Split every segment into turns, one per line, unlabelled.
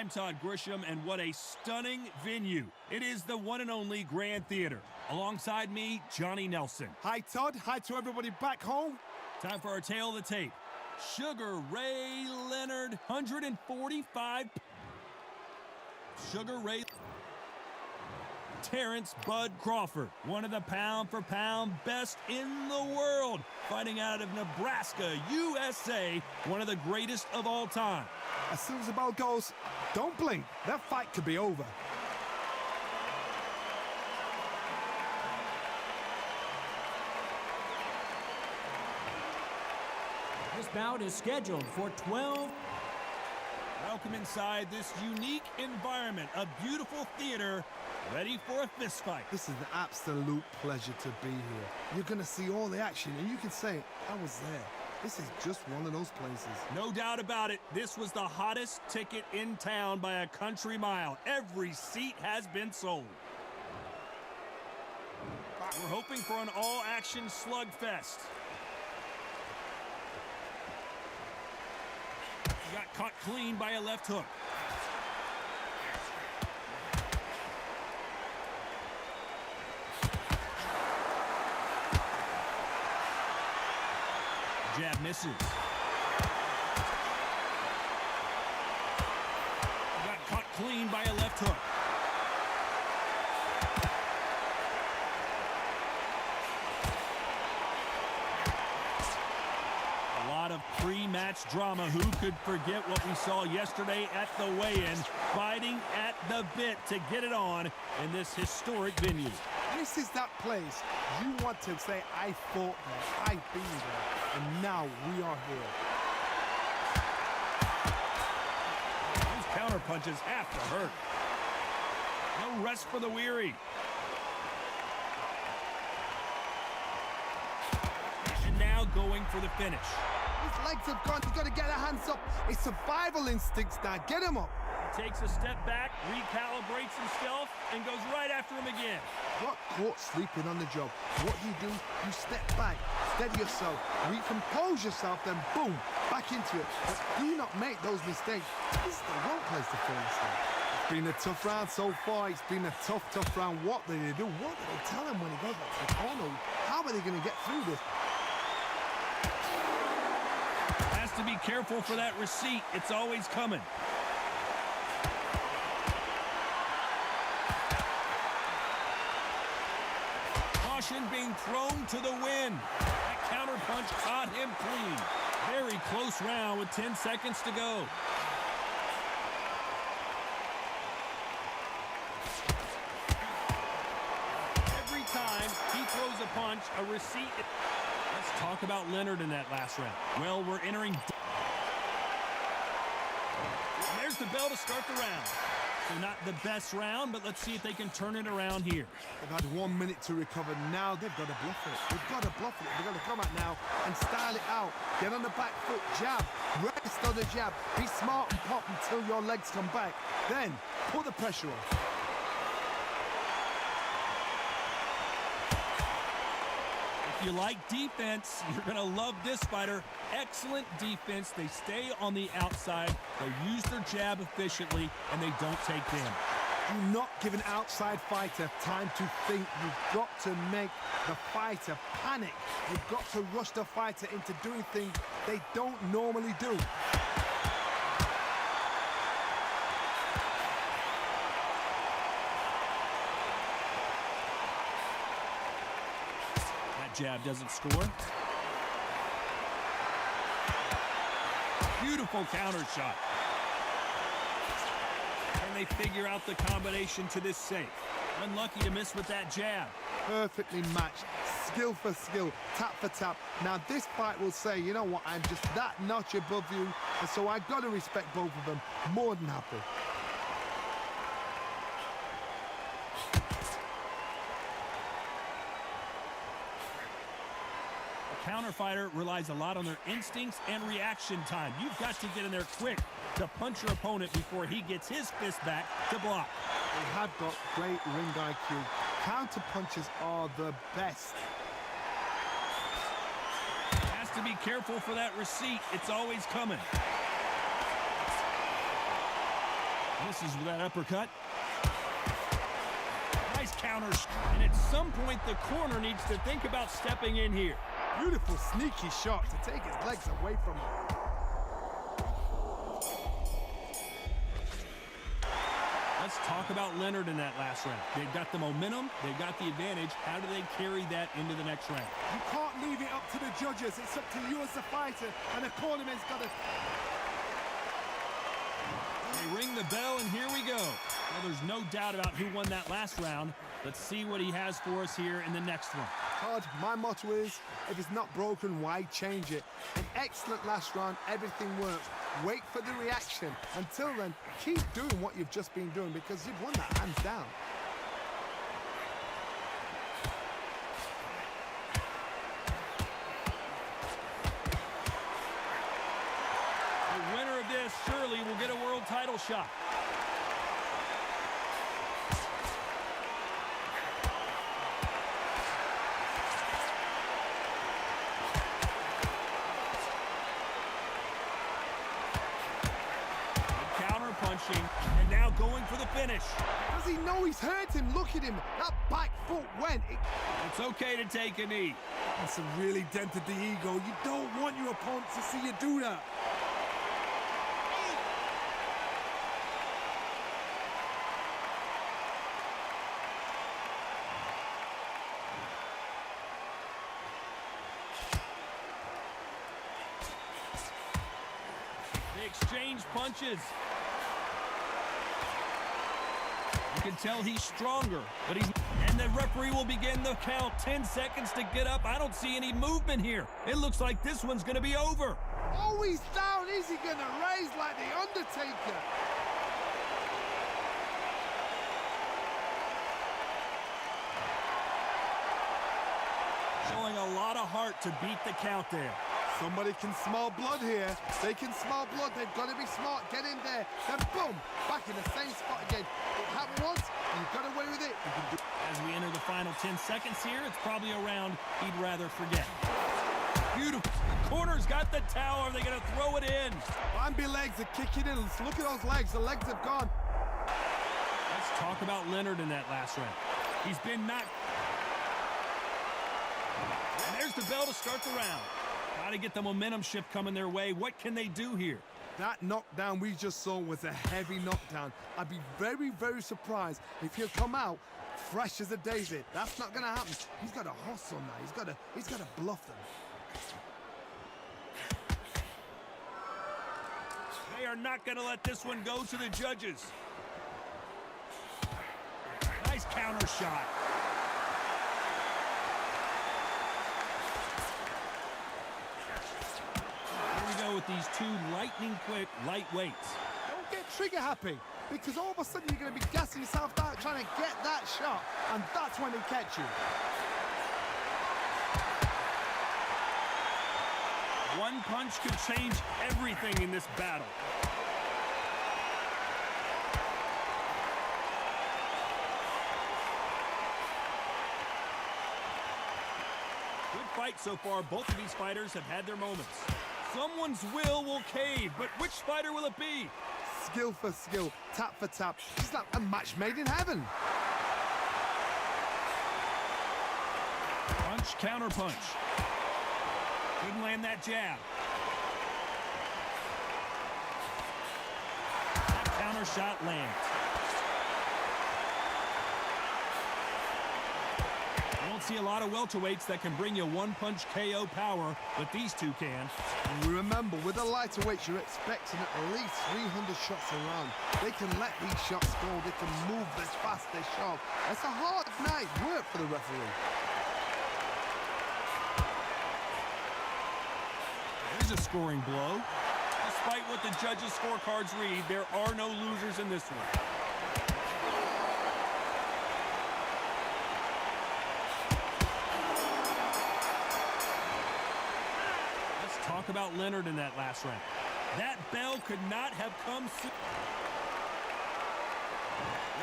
I'm Todd Grisham, and what a stunning venue. It is the one and only Grand Theater. Alongside me, Johnny Nelson.
Hi, Todd. Hi to everybody back home.
Time for our tale of the tape. Sugar Ray Leonard, 145. Sugar Ray Terrence Bud Crawford, one of the pound-for-pound best in the world, fighting out of Nebraska, USA, one of the greatest of all time.
As soon as the bell goes, don't blink. That fight could be over.
This bout is scheduled for 12.
Welcome inside this unique environment, a beautiful theater, ready for a fist fight.
This is an absolute pleasure to be here. You're going to see all the action, and you can say, I was there. This is just one of those places.
No doubt about it, this was the hottest ticket in town by a country mile. Every seat has been sold. We're hoping for an all-action slugfest. Got caught clean by a left hook. Jab misses. Got caught clean by a left hook. A lot of pre-match drama. Who could forget what we saw yesterday at the weigh-in, fighting at the bit to get it on in this historic venue.
This is that place you want to say, I fought there, I've been there, and now we are here.
Those counter punches have to hurt. No rest for the weary. And now going for the finish.
His legs have gone, he's got to get the hands up. It's survival instincts now, get him up.
Takes a step back, recalibrates himself, and goes right after him again.
Got caught sleeping on the job. What do? You step back, steady yourself, recompose yourself, then boom, back into it. But do not make those mistakes. This is the wrong place to finish them. It's been a tough round so far. It's been a tough round. What did they do? What did they tell him when he goes back to the corner? How are they going to get through this?
Has to be careful for that receipt. It's always coming. Being thrown to the wind. That counter punch caught him clean. Very close round with 10 seconds to go. Every time he throws a punch, a receipt. Let's talk about Leonard in that last round. Well, we're entering. And there's the bell to start the round. So not the best round, but let's see if they can turn it around here.
They've had 1 minute to recover. Now they've got to bluff it. They've got to bluff it. They've got to come out now and style it out. Get on the back foot, jab. Rest on the jab. Be smart and pop until your legs come back. Then put the pressure on.
If you like defense, you're going to love this fighter. Excellent defense. They stay on the outside. They use their jab efficiently, and they don't take damage.
Do not give an outside fighter time to think. You've got to make the fighter panic. You've got to rush the fighter into doing things they don't normally do.
That jab doesn't score. Beautiful counter shot. And they figure out the combination to this safe. Unlucky to miss with that jab.
Perfectly matched. Skill for skill. Tap for tap. Now this fight will say, you know what, I'm just that notch above you. And so I've got to respect both of them. More than happy.
Counter fighter relies a lot on their instincts and reaction time. You've got to get in there quick to punch your opponent before he gets his fist back to block.
They have got great ring IQ. Counter punches are the best.
Has to be careful for that receipt. It's always coming. Misses with that uppercut. Nice counter. And at some point, the corner needs to think about stepping in here.
Beautiful, sneaky shot to take his legs away from him.
Let's talk about Leonard in that last round. They've got the momentum. They've got the advantage. How do they carry that into the next round?
You can't leave it up to the judges. It's up to you as the fighter, and the cornerman's got to...
They ring the bell, and here we go. Well, there's no doubt about who won that last round. Let's see what he has for us here in the next one.
Todd, my motto is, if it's not broken, why change it? An excellent last round, everything works. Wait for the reaction. Until then, keep doing what you've just been doing because you've won that hands down.
The winner of this surely will get a world title shot. Punching, and now going for the finish.
Does he know he's hurt him? Look at him. That back foot went.
It's okay to take a knee.
That's really dented the ego. You don't want your opponent to see you do that.
They exchange punches. You can tell he's stronger, but he's... And the referee will begin the count. 10 seconds to get up. I don't see any movement here. It looks like this one's going to be over.
Oh, he's down. Is he going to raise like the Undertaker?
Showing a lot of heart to beat the count there.
Somebody can smell blood here. They can smell blood. They've got to be smart. Get in there. Then boom, back in the same spot again. It happened once. You got away with it. You can do.
As we enter the final 10 seconds here, it's probably a round he'd rather forget. Beautiful. The corner's got the towel. Are they going to throw it in?
Bambi legs are kicking in. Look at those legs. The legs have gone.
Let's talk about Leonard in that last round. He's been knocked. And there's the bell to start the round. Got to get the momentum shift coming their way. What can they do here?
That knockdown we just saw was a heavy knockdown. I'd be very, very surprised if he'll come out fresh as a daisy. That's not going to happen. He's got to hustle now. He's got to bluff them.
They are not going to let this one go to the judges. Nice counter shot. With these two lightning-quick lightweights.
Don't get trigger happy, because all of a sudden you're going to be gassing yourself out trying to get that shot, and that's when they catch you.
One punch could change everything in this battle. Good fight so far. Both of these fighters have had their moments. Someone's will cave, but which fighter will it be?
Skill for skill, tap for tap. It's like a match made in heaven.
Punch, counter punch. Couldn't land that jab. That counter shot lands. See a lot of welterweights that can bring you one-punch KO power, but these two can.
And remember, with the lighterweights, you're expecting at least 300 shots around. They can let these shots go. They can move as fast as sharp. It's a hard night work for the referee.
There's a scoring blow. Despite what the judges' scorecards read, there are no losers in this one. Talk about Leonard in that last round. That bell could not have come soon.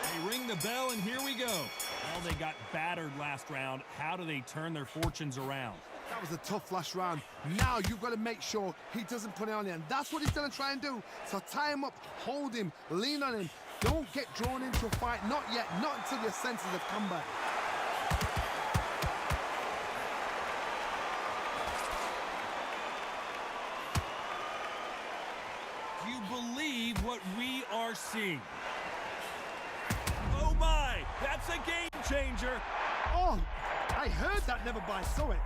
They ring the bell, and here we go. Well, they got battered last round. How do they turn their fortunes around?
That was a tough last round. Now you've got to make sure he doesn't put it on you, and that's what he's going to try and do. So tie him up, hold him, lean on him, Don't get drawn into a fight. Not yet. Not until your senses have come back.
Do you believe what we are seeing? Oh my, that's a game changer.
Oh, I heard that, never by saw it.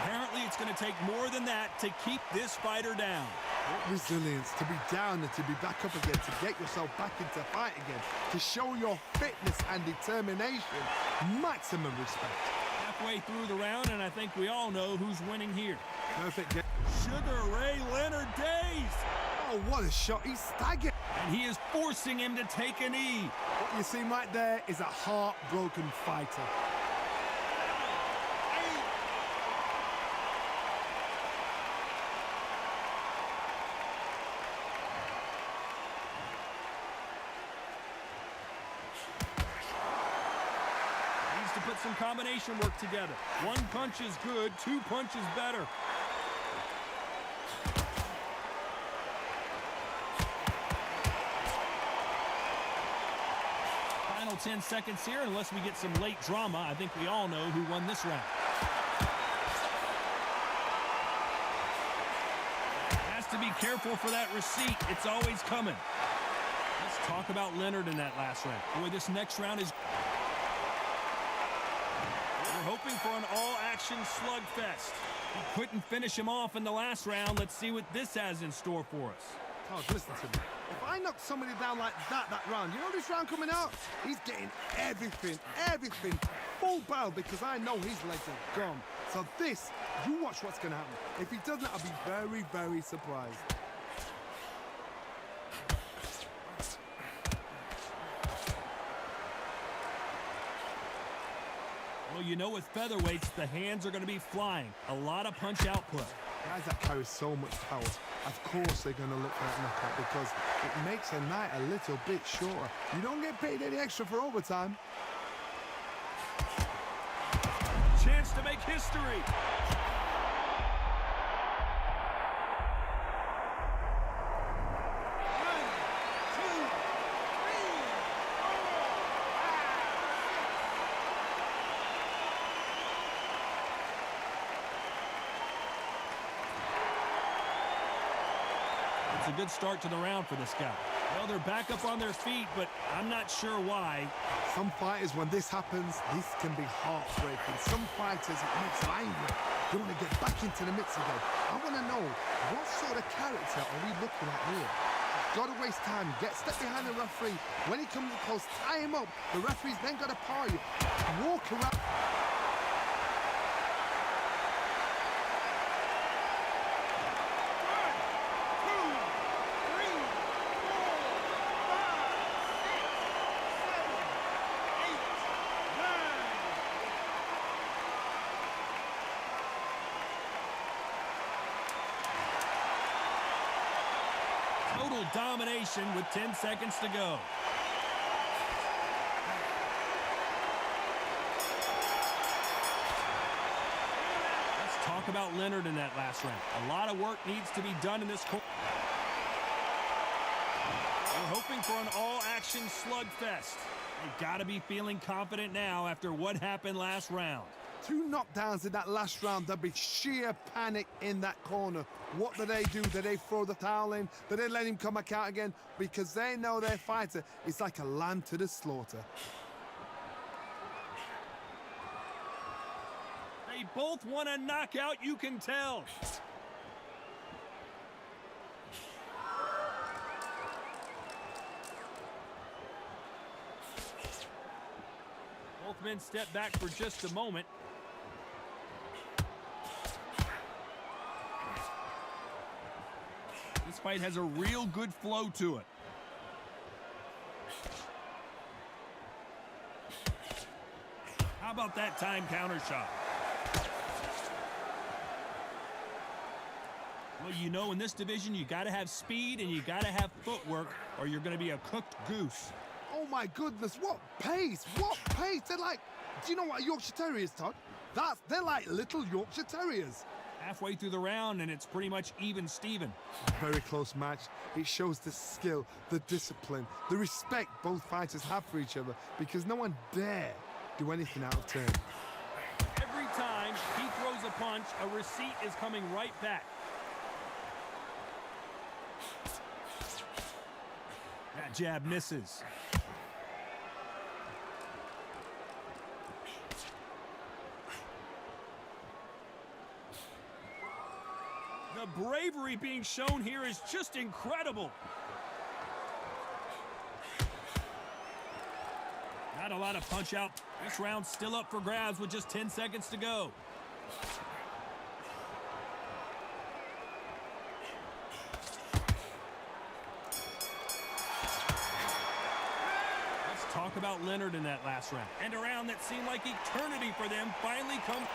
Apparently, it's going to take more than that to keep this fighter down.
What resilience to be down and to be back up again, to get yourself back into fight again, to show your fitness and determination. Maximum respect.
Halfway through the round, and I think we all know who's winning here.
Perfect game.
Sugar Ray Leonard days.
Oh, what a shot. He's staggered.
And he is forcing him to take a knee.
What you see right there is a heartbroken fighter.
Needs to put some combination work together. One punch is good, two punches better. Final 10 seconds here, unless we get some late drama. I think we all know who won this round. Has to be careful for that receipt. It's always coming. Let's talk about Leonard in that last round. Boy, this next round is... We're hoping for an all-action slugfest. We couldn't finish him off in the last round. Let's see what this has in store for us.
Oh, listen to me. If I knock somebody down like that round, you know this round coming out? He's getting everything, full barrel, because I know his legs are gone. So this, you watch what's going to happen. If he doesn't, I'll be very, very surprised.
Well, you know with featherweights, the hands are going to be flying. A lot of punch output.
Guys that carry so much power, of course they're going to look for that knockout, because it makes a night a little bit shorter. You don't get paid any extra for overtime.
Chance to make history. It's a good start to the round for this guy. Well, they're back up on their feet, but I'm not sure why.
Some fighters, when this happens, this can be heartbreaking. Some fighters, it makes them angry. They want to get back into the mix again. I want to know, what sort of character are we looking at here? Got to waste time. Step behind the referee. When he comes close, tie him up. The referee's then got to par you. Walk around.
Total domination with 10 seconds to go. Let's talk about Leonard in that last round. A lot of work needs to be done in this corner. We're hoping for an all-action slugfest. They've got to be feeling confident now after what happened last round.
2 knockdowns in that last round. There'll be sheer panic in that corner. What do? Do they throw the towel in? Do they let him come back out again? Because they know their fighter is like a lamb to the slaughter.
They both want a knockout, you can tell. Both men step back for just a moment. This fight has a real good flow to it. How about that time counter shot? Well, you know, in this division, you got to have speed and you got to have footwork, or you're going to be a cooked goose.
Oh my goodness, what pace, what pace. They're like, do you know what a Yorkshire Terrier is, Todd? They're like little Yorkshire Terriers.
Halfway through the round, and it's pretty much even Steven.
Very close match. It shows the skill, the discipline, the respect both fighters have for each other, because no one dare do anything out of turn.
Every time he throws a punch, a receipt is coming right back. That jab misses. The bravery being shown here is just incredible. Not a lot of punch out. This round's still up for grabs with just 10 seconds to go. Let's talk about Leonard in that last round. And a round that seemed like eternity for them finally come.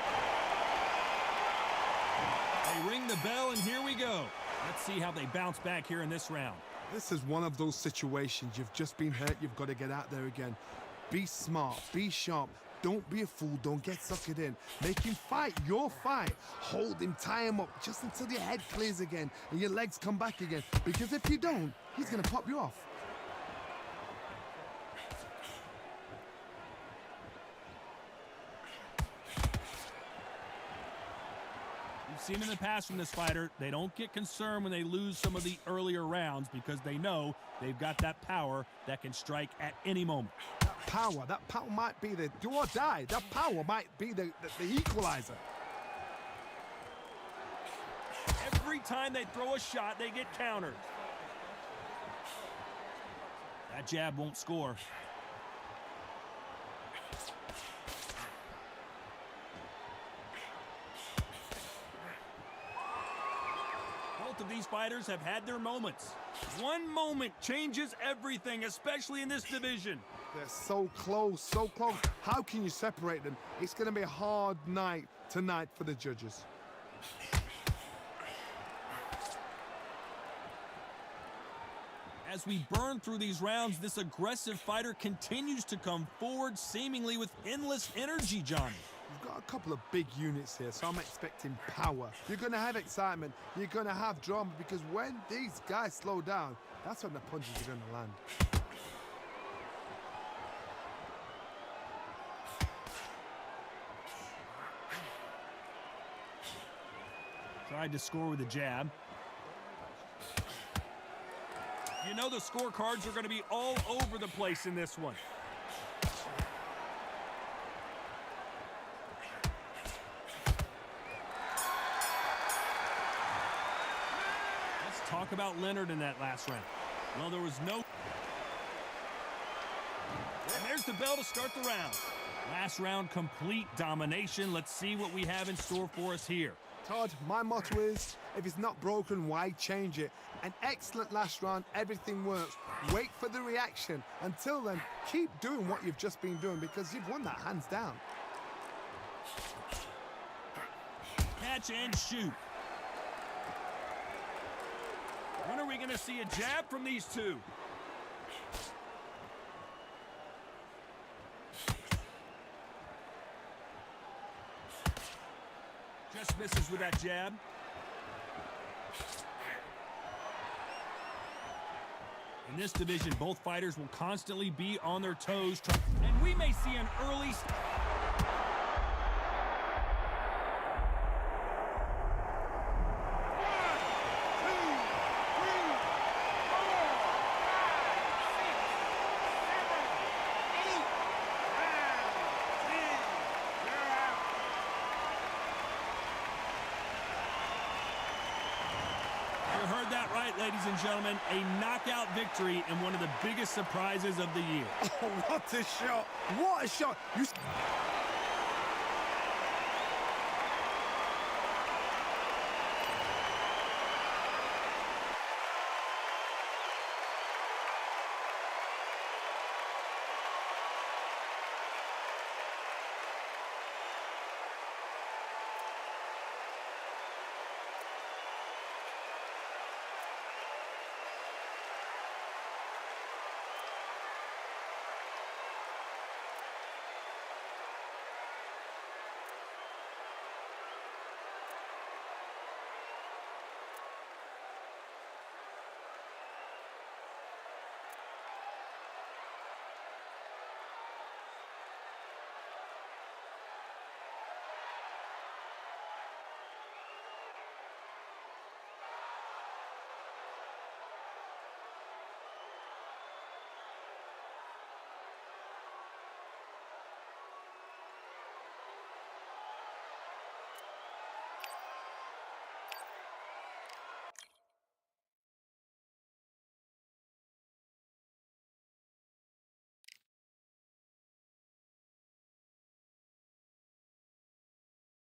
They ring the bell, and here we go. Let's see how they bounce back here in this round.
This is one of those situations. You've just been hurt. You've got to get out there again. Be smart. Be sharp. Don't be a fool. Don't get suckered in. Make him fight your fight. Hold him, tie him up just until your head clears again and your legs come back again. Because if you don't, he's going to pop you off.
We've seen in the past from this fighter, they don't get concerned when they lose some of the earlier rounds because they know they've got that power that can strike at any moment.
That power might be the do or die. That power might be the equalizer.
Every time they throw a shot, they get countered. That jab won't score. Both of these fighters have had their moments. One moment changes everything, especially in this division.
They're so close, so close. How can you separate them? It's going to be a hard night tonight for the judges.
As we burn through these rounds, this aggressive fighter continues to come forward, seemingly with endless energy, Johnny.
You've got a couple of big units here, so I'm expecting power. You're going to have excitement. You're going to have drama, because when these guys slow down, that's when the punches are going to land.
Tried to score with a jab. You know the scorecards are going to be all over the place in this one. Let's talk about Leonard in that last round. Well, there was no... And there's the bell to start the round. Last round, complete domination. Let's see what we have in store for us here.
Todd, my motto is, if it's not broken, why change it? An excellent last round, everything works. Wait for the reaction. Until then, keep doing what you've just been doing, because you've won that hands down.
Catch and shoot. When are we going to see a jab from these two? Just misses with that jab. In this division, both fighters will constantly be on their toes. And we may see an early... Ladies and gentlemen, a knockout victory and one of the biggest surprises of the year.
Oh, what a shot! What a shot!